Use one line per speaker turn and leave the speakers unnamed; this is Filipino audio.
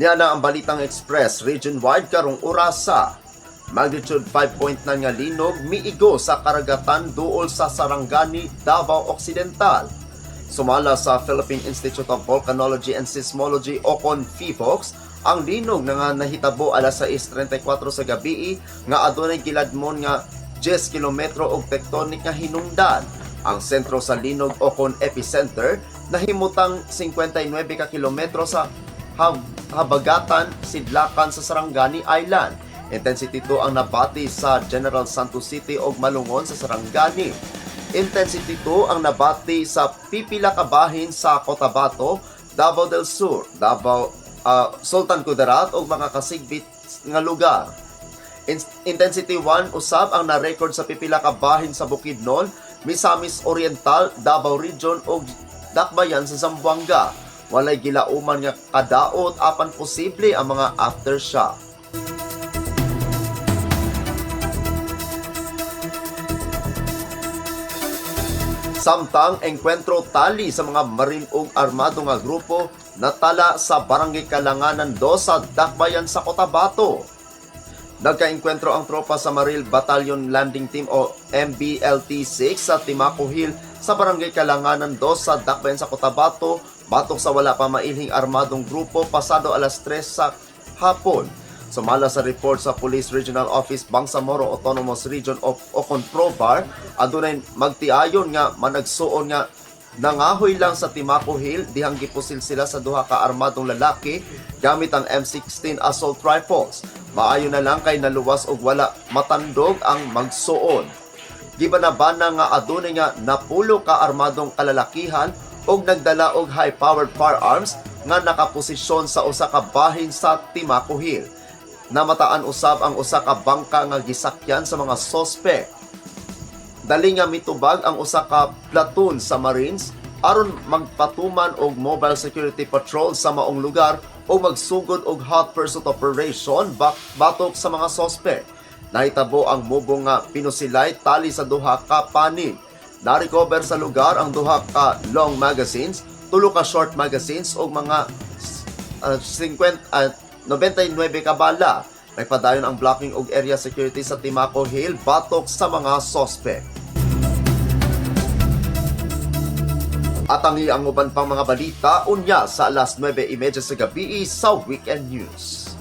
Niya na ang Balitang Express region-wide karong orasa. Magnitude 5.9 nga linog miigo sa karagatan duol sa Sarangani, Davao Occidental. Sumala sa Philippine Institute of Volcanology and Seismology o PHIVOLCS, ang linog nga nahitabo alas 6:34 sa gabi nga adunay giladmon nga 10 kilometro og tectonic nga hinungdan. Ang sentro sa linog o epicenter nahimutang 59 ka kilometro sa habagatan sidlakan sa Sarangani Island. Intensity 2 ang nabati sa General Santos City ug Malungon sa Sarangani. Intensity 2 ang nabati sa pipila ka bahin sa Cotabato, Davao del Sur, Davao, Sultan Kudarat ug mga kasigbit nga lugar. Intensity 1 usab ang na-record sa pipila ka bahin sa Bukidnon, Misamis Oriental, Davao Region ug Dakbayan sa Zamboanga. Walay gilauman nga kadaot apan posible ang mga aftershock. Samtang engkwentro tali sa mga marin ug armado nga grupo natala sa Barangay Kalanganan 2 sa Dakbayan sa Cotabato. Nagkaengkwentro ang tropa sa Maril Battalion Landing Team o MBLT-6 sa Timaco Hill sa Barangay Kalanganan 2 sa Dakbayan sa Cotabato batok sa wala pa mailhing armadong grupo pasado alas 3 sa hapon. Sumala sa report sa Police Regional Office Bangsamoro Autonomous Region of Probar, adunay magtiayon nga managsuon nga nangahoy lang sa Timaco Hill dihang gipusil sila sa duha ka armadong lalaki gamit ang M16 assault rifles. Maayo na lang kay naluwas og wala matandog ang magsuon. Gibanabana nga adunay nga napulo ka armadong kalalakihan og nagdala og high-powered firearms nga nakaposisyon sa usa ka bahin sa Timaco Hill. Namataan usab ang usa ka bangka nga gisakyan sa mga sospek. Dali nga mitubag ang usa ka platoon sa Marines aron magpatuman og mobile security patrol sa maong lugar o magsugod og hot pursuit operation batok sa mga sospek. Nahitabo ang mubo nga pinusilay tali sa duha ka panig. Na-recover sa lugar ang duha ka long magazines, tulo ka short magazines ug mga 99 ka bala. May padayon ang blocking og area security sa Timaco Hill batok sa mga sospek. At ang uban pang mga balita unya sa alas 9:30 sa gabi sa Weekend News.